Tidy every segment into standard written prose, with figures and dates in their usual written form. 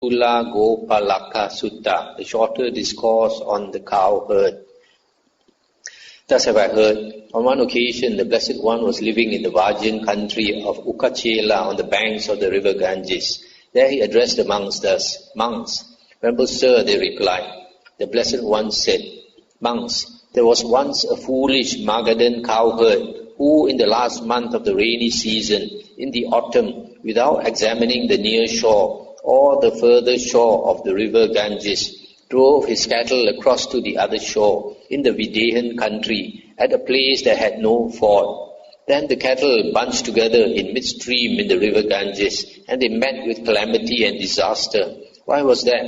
Culagopalaka Sutta, the shorter discourse on the cowherd. Thus have I heard, on one occasion the Blessed One was living in the Vajjan country of Ukachela on the banks of the river Ganges. There he addressed the monks thus, "Monks, Venerable Sir," they replied. The Blessed One said, "Monks, there was once a foolish Magadhan cowherd who in the last month of the rainy season, in the autumn, without examining the near shore or the further shore of the river Ganges, drove his cattle across to the other shore in the Videhan country at a place that had no ford. Then the cattle bunched together in midstream in the river Ganges, and they met with calamity and disaster. Why was that?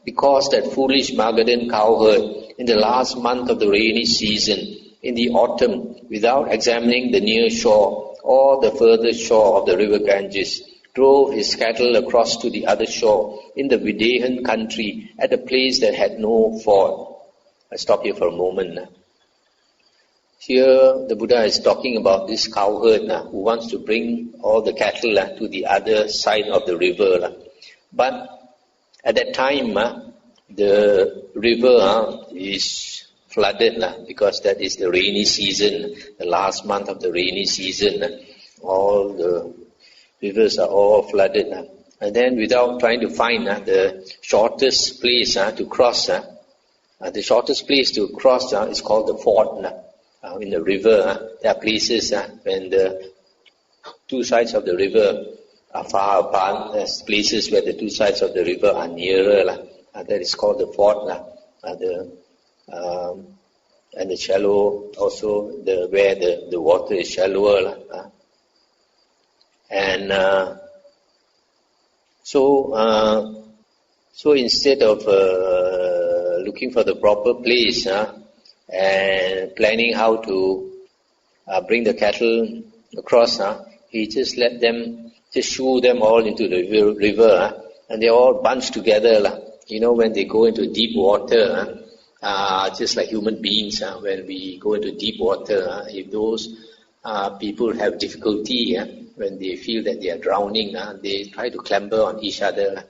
Because that foolish Magadhan cowherd, in the last month of the rainy season, in the autumn, without examining the near shore or the further shore of the river Ganges, drove his cattle across to the other shore in the Videhan country at a place that had no ford." I stop here for a moment. Here the Buddha is talking about this cowherd who wants to bring all the cattle to the other side of the river. But at that time, the river is flooded because that is the rainy season, the last month of the rainy season. All the rivers are all flooded. And then without trying to find the shortest place to cross, the shortest place to cross is called the ford. In the river, there are places when the two sides of the river are far apart. There's places where the two sides of the river are nearer. That is called the ford. And the shallow, also where the water is shallower. And so instead of looking for the proper place and planning how to bring the cattle across, he just let them, just shoo them all into the river, and they all bunched together. You know, when they go into deep water, just like human beings, when we go into deep water, if those people have difficulty, when they feel that they are drowning, they try to climb on each other.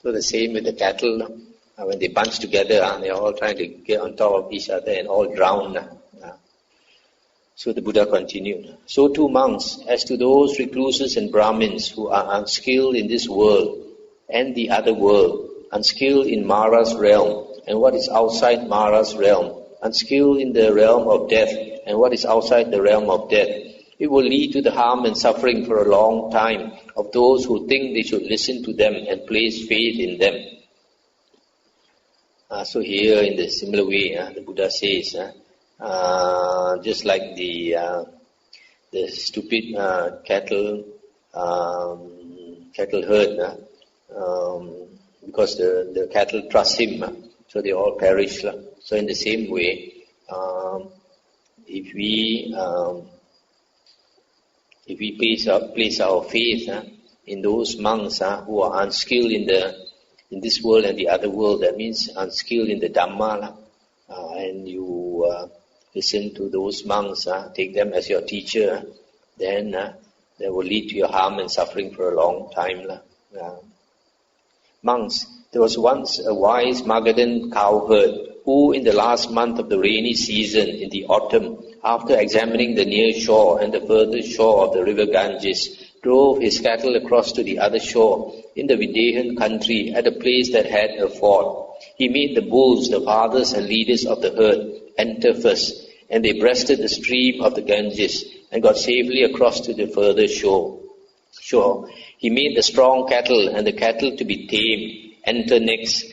So the same with the cattle, when they bunch together, they are all trying to get on top of each other and all drown. So the Buddha continued, "So too monks, as to those recluses and Brahmins who are unskilled in this world and the other world, unskilled in Mara's realm and what is outside Mara's realm, unskilled in the realm of death and what is outside the realm of death, it will lead to the harm and suffering for a long time of those who think they should listen to them and place faith in them." So here, in the similar way, the Buddha says, just like the stupid cattle herd, because the cattle trust him, so they all perish. So in the same way, if we place our faith in those monks who are unskilled in this world and the other world, that means unskilled in the Dhamma, and you listen to those monks, take them as your teacher, then that will lead to your harm and suffering for a long time. Monks, there was once a wise Magadhan cowherd who in the last month of the rainy season in the autumn, after examining the near shore and the further shore of the river Ganges, drove his cattle across to the other shore in the Videhan country at a place that had a ford. He made the bulls, the fathers and leaders of the herd, enter first, and they breasted the stream of the Ganges and got safely across to the further shore. He made the strong cattle and the cattle to be tamed enter next,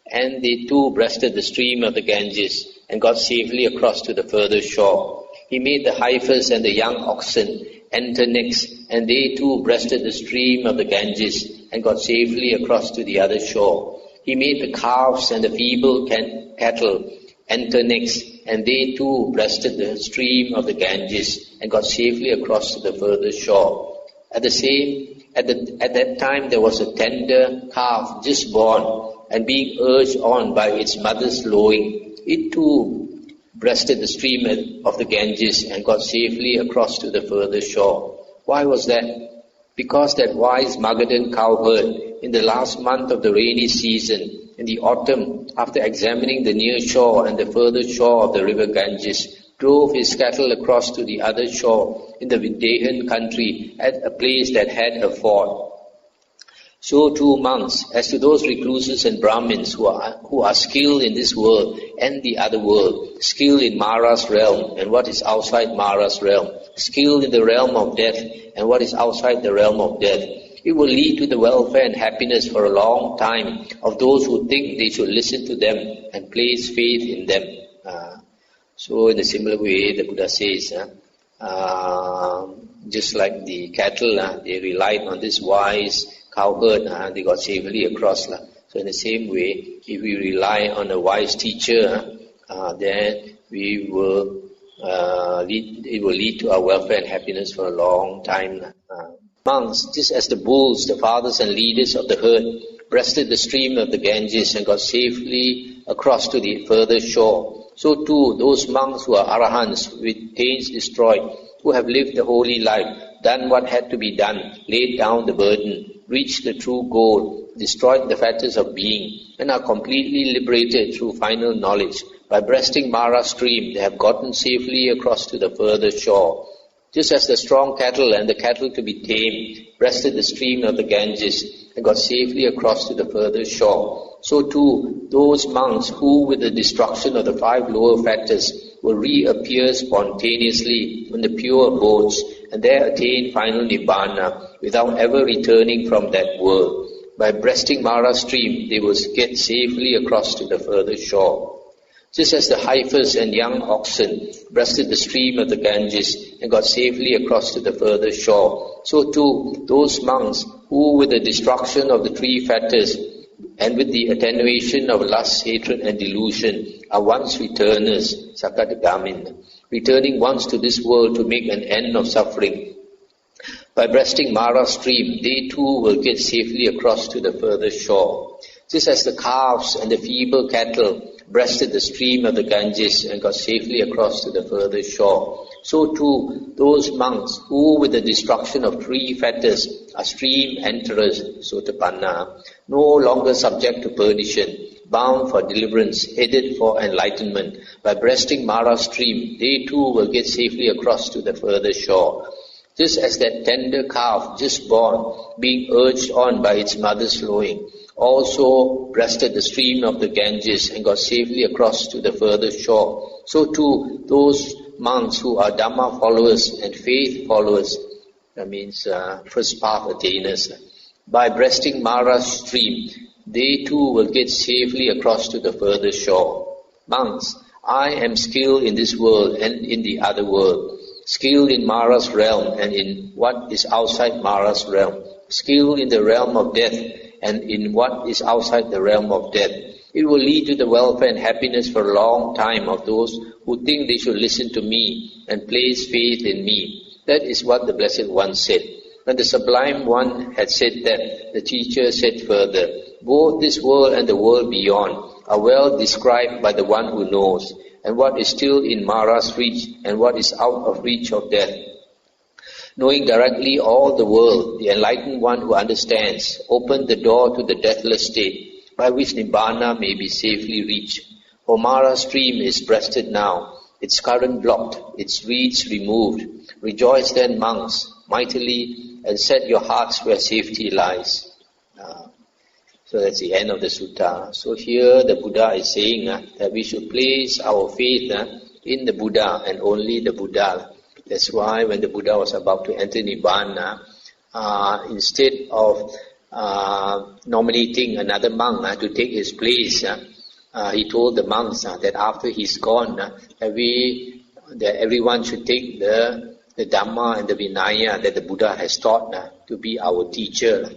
and they too breasted the stream of the Ganges and got safely across to the further shore. He made the heifers and the young oxen enter next, and they too breasted the stream of the Ganges and got safely across to the other shore. He made the calves and the feeble cattle enter next, and they too breasted the stream of the Ganges and got safely across to the further shore. At that time there was a tender calf just born, and being urged on by its mother's lowing, it too breasted the stream of the Ganges and got safely across to the further shore. Why was that? Because that wise Magadhan cowherd in the last month of the rainy season, in the autumn, after examining the near shore and the further shore of the river Ganges, drove his cattle across to the other shore in the Vindhyan country at a place that had a ford. So too monks, as to those recluses and Brahmins who are skilled in this world and the other world, skilled in Mara's realm and what is outside Mara's realm, skilled in the realm of death and what is outside the realm of death, it will lead to the welfare and happiness for a long time of those who think they should listen to them and place faith in them. So in a similar way, the Buddha says, just like the cattle, they relied on this wise cowherd, they got safely across. So in the same way, if we rely on a wise teacher, then it will lead to our welfare and happiness for a long time. Monks, just as the bulls, the fathers and leaders of the herd, breasted the stream of the Ganges and got safely across to the further shore, so too those monks who are arahants, with pains destroyed, who have lived the holy life, done what had to be done, laid down the burden, reached the true goal, destroyed the fetters of being, and are completely liberated through final knowledge. By breasting Mara stream, they have gotten safely across to the further shore. Just as the strong cattle and the cattle to be tamed breasted the stream of the Ganges and got safely across to the further shore, so too those monks who, with the destruction of the 5 lower fetters, will reappear spontaneously in the pure abodes and there attain final Nibbana without ever returning from that world. By breasting Mara stream, they will get safely across to the further shore. Just as the heifers and young oxen breasted the stream of the Ganges and got safely across to the further shore, so too those monks who, with the destruction of the 3 fetters and with the attenuation of lust, hatred and delusion, are once returners, Sakadagamin, returning once to this world to make an end of suffering. By breasting Mara stream, they too will get safely across to the further shore. Just as the calves and the feeble cattle breasted the stream of the Ganges and got safely across to the further shore, so too those monks who, with the destruction of 3 fetters, are stream enterers, Sotapanna, no longer subject to perdition, bound for deliverance, headed for enlightenment. By breasting Mara stream, they too will get safely across to the further shore. Just as that tender calf just born, being urged on by its mother's lowing, also breasted the stream of the Ganges and got safely across to the further shore, so too those monks who are Dhamma followers and faith followers, that means first path attainers, by breasting Mara stream, they too will get safely across to the further shore. Monks, I am skilled in this world and in the other world, skilled in Mara's realm and in what is outside Mara's realm, skilled in the realm of death and in what is outside the realm of death. It will lead to the welfare and happiness for a long time of those who think they should listen to me and place faith in me. That is what the Blessed One said. When the Sublime One had said that, the teacher said further, both this world and the world beyond are well described by the one who knows, and what is still in Mara's reach and what is out of reach of death. Knowing directly all the world, the enlightened one who understands opened the door to the deathless state, by which Nibbana may be safely reached. For Mara's stream is breasted now, its current blocked, its reeds removed. Rejoice then, monks, mightily, and set your hearts where safety lies. So that's the end of the sutta. So here the Buddha is saying that we should place our faith in the Buddha and only the Buddha. That's why when the Buddha was about to enter Nibbana, instead of nominating another monk to take his place, he told the monks that after he's gone, that everyone should take the Dhamma and the Vinaya that the Buddha has taught to be our teacher.